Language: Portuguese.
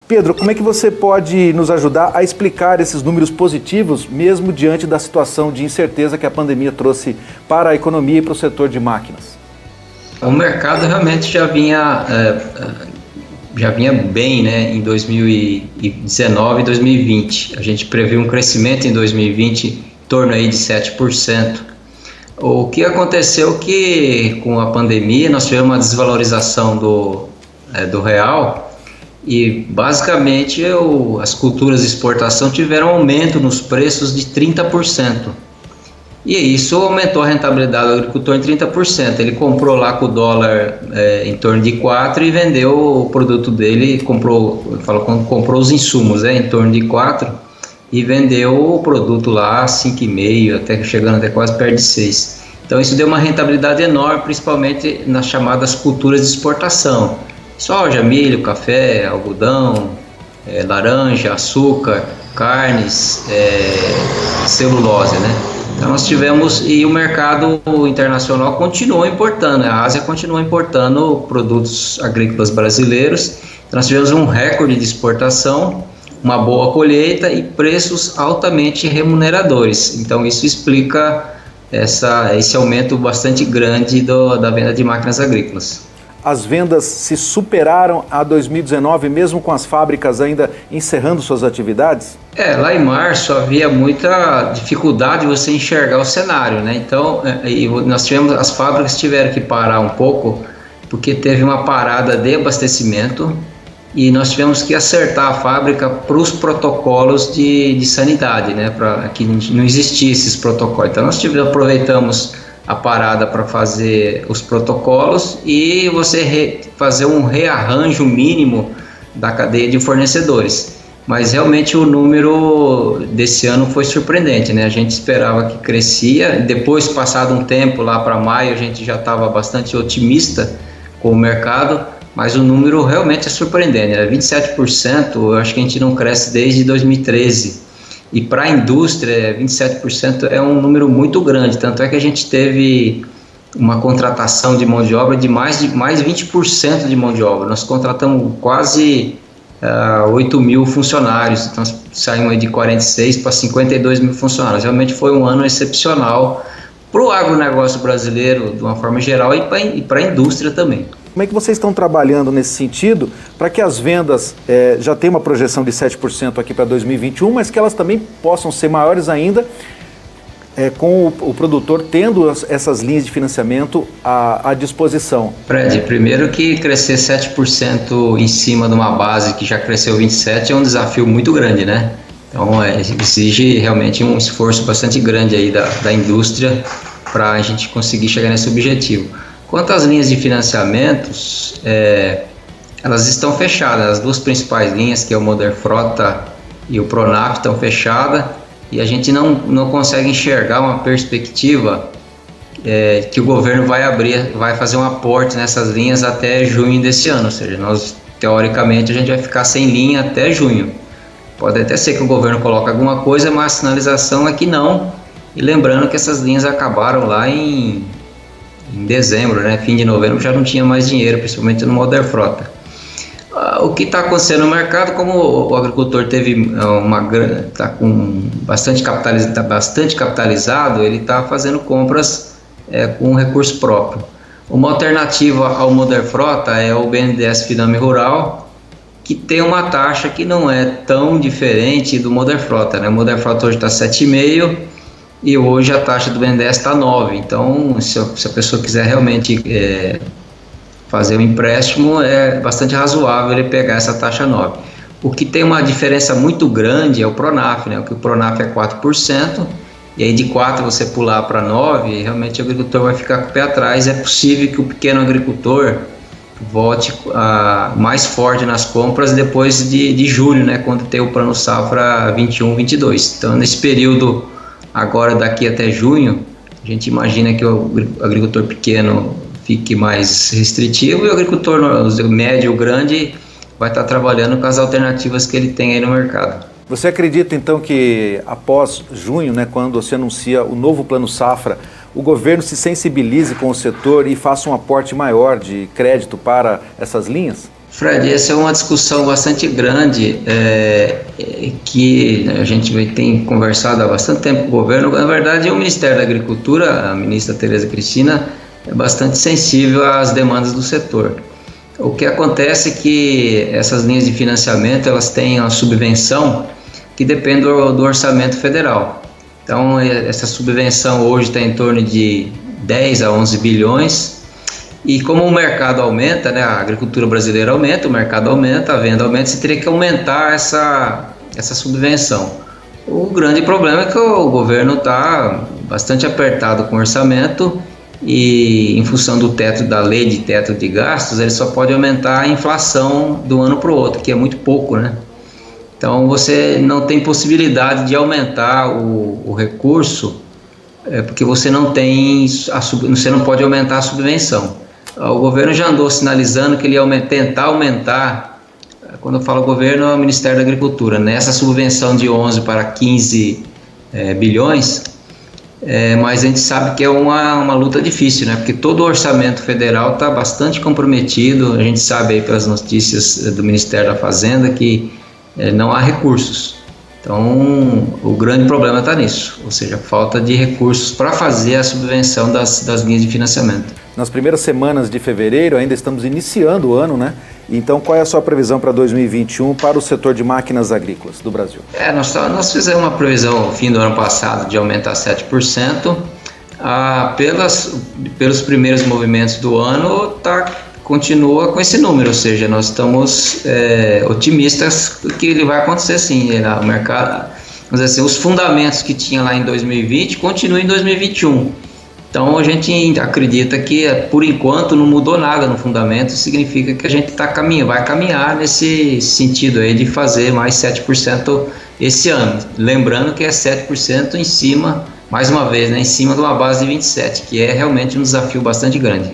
Pedro, como é que você pode nos ajudar a explicar esses números positivos, mesmo diante da situação de incerteza que a pandemia trouxe para a economia e para o setor de máquinas? O mercado realmente já vinha bem, né, em 2019 e 2020. A gente previu um crescimento em 2020 em torno aí de 7%. O que aconteceu que com a pandemia nós tivemos uma desvalorização do real e basicamente as culturas de exportação tiveram aumento nos preços de 30%. E isso aumentou a rentabilidade do agricultor em 30%. Ele comprou lá com o dólar em torno de 4 e vendeu o produto dele, comprou os insumos em torno de 4 e vendeu o produto lá 5,5, até chegando até quase perto de 6. Então isso deu uma rentabilidade enorme, principalmente nas chamadas culturas de exportação. Soja, milho, café, algodão, laranja, açúcar, carnes, celulose, né? Então nós tivemos, e o mercado internacional continuou importando, a Ásia continuou importando produtos agrícolas brasileiros. Então nós tivemos um recorde de exportação, uma boa colheita e preços altamente remuneradores. Então isso explica esse aumento bastante grande da venda de máquinas agrícolas. As vendas se superaram a 2019, mesmo com as fábricas ainda encerrando suas atividades? Lá em março havia muita dificuldade de você enxergar o cenário, né? Então, as fábricas tiveram que parar um pouco, porque teve uma parada de abastecimento e nós tivemos que acertar a fábrica para os protocolos de sanidade, né? Para que não existissem esses protocolos. Então, nós aproveitamos a parada para fazer os protocolos e você fazer um rearranjo mínimo da cadeia de fornecedores. Mas realmente o número desse ano foi surpreendente, né? A gente esperava que crescia, depois, passado um tempo, lá para maio, a gente já estava bastante otimista com o mercado, mas o número realmente é surpreendente, né? 27%, eu acho que a gente não cresce desde 2013. E para a indústria, 27% é um número muito grande, tanto é que a gente teve uma contratação de mão de obra de mais 20% de mão de obra. Nós contratamos quase 8 mil funcionários, então saímos de 46 para 52 mil funcionários. Realmente foi um ano excepcional para o agronegócio brasileiro, de uma forma geral, e para a indústria também. Como é que vocês estão trabalhando nesse sentido para que as vendas já tenham uma projeção de 7% aqui para 2021, mas que elas também possam ser maiores ainda com o produtor tendo essas linhas de financiamento à disposição? Fred, primeiro que crescer 7% em cima de uma base que já cresceu 27% é um desafio muito grande, né? Então exige realmente um esforço bastante grande aí da indústria para a gente conseguir chegar nesse objetivo. Quanto às linhas de financiamentos, elas estão fechadas. As duas principais linhas, que é o Moderfrota e o Pronaf, estão fechadas e a gente não consegue enxergar uma perspectiva que o governo vai fazer um aporte nessas linhas até junho desse ano. Ou seja, teoricamente, a gente vai ficar sem linha até junho. Pode até ser que o governo coloque alguma coisa, mas a sinalização é que não. E lembrando que essas linhas acabaram lá em dezembro, né? Fim de novembro, já não tinha mais dinheiro, principalmente no Moderfrota. O que está acontecendo no mercado, como o agricultor está bastante capitalizado, ele está fazendo compras com recurso próprio. Uma alternativa ao Moderfrota é o BNDES Finame Rural, que tem uma taxa que não é tão diferente do Moderfrota, né? O Moderfrota hoje está 7,5%, e hoje a taxa do BNDES está 9%. Então, se a pessoa quiser realmente fazer um empréstimo, é bastante razoável ele pegar essa taxa 9%. O que tem uma diferença muito grande é o Pronaf, né? O Pronaf é 4%, e aí de 4% você pular para 9%, realmente o agricultor vai ficar com o pé atrás. É possível que o pequeno agricultor volte mais forte nas compras depois de julho, né? Quando tem o Plano Safra 21-22. Então, nesse período, agora daqui até junho, a gente imagina que o agricultor pequeno fique mais restritivo e o agricultor médio ou grande vai estar trabalhando com as alternativas que ele tem aí no mercado. Você acredita então que após junho, né, quando se anuncia o novo Plano Safra, o governo se sensibilize com o setor e faça um aporte maior de crédito para essas linhas? Fred, essa é uma discussão bastante grande, que a gente tem conversado há bastante tempo com o governo. Na verdade, o Ministério da Agricultura, a ministra Tereza Cristina, é bastante sensível às demandas do setor. O que acontece é que essas linhas de financiamento, elas têm uma subvenção que depende do orçamento federal. Então, essa subvenção hoje está em torno de 10 a 11 bilhões, e como o mercado aumenta, né, a agricultura brasileira aumenta, o mercado aumenta, a venda aumenta, você teria que aumentar essa subvenção. O grande problema é que o governo está bastante apertado com o orçamento e, em função do teto, da lei de teto de gastos, ele só pode aumentar a inflação do ano para o outro, que é muito pouco, né? Então você não tem possibilidade de aumentar o recurso, porque você não pode aumentar a subvenção. O governo já andou sinalizando que ele ia tentar aumentar, quando eu falo governo, é o Ministério da Agricultura, nessa subvenção de 11 para 15 bilhões, mas a gente sabe que é uma luta difícil, né? Porque todo o orçamento federal está bastante comprometido. A gente sabe aí pelas notícias do Ministério da Fazenda que não há recursos. Então, o grande problema está nisso, ou seja, falta de recursos para fazer a subvenção das linhas de financiamento. Nas primeiras semanas de fevereiro, ainda estamos iniciando o ano, né? Então, qual é a sua previsão para 2021 para o setor de máquinas agrícolas do Brasil? Nós fizemos uma previsão no fim do ano passado de aumentar 7%. Pelos primeiros movimentos do ano, continua com esse número, ou seja, nós estamos otimistas que ele vai acontecer sim. O mercado, vamos dizer assim, os fundamentos que tinha lá em 2020 continuam em 2021. Então a gente acredita que por enquanto não mudou nada no fundamento, significa que a gente vai caminhar nesse sentido aí de fazer mais 7% esse ano. Lembrando que é 7% em cima, mais uma vez, né, em cima de uma base de 27, que é realmente um desafio bastante grande.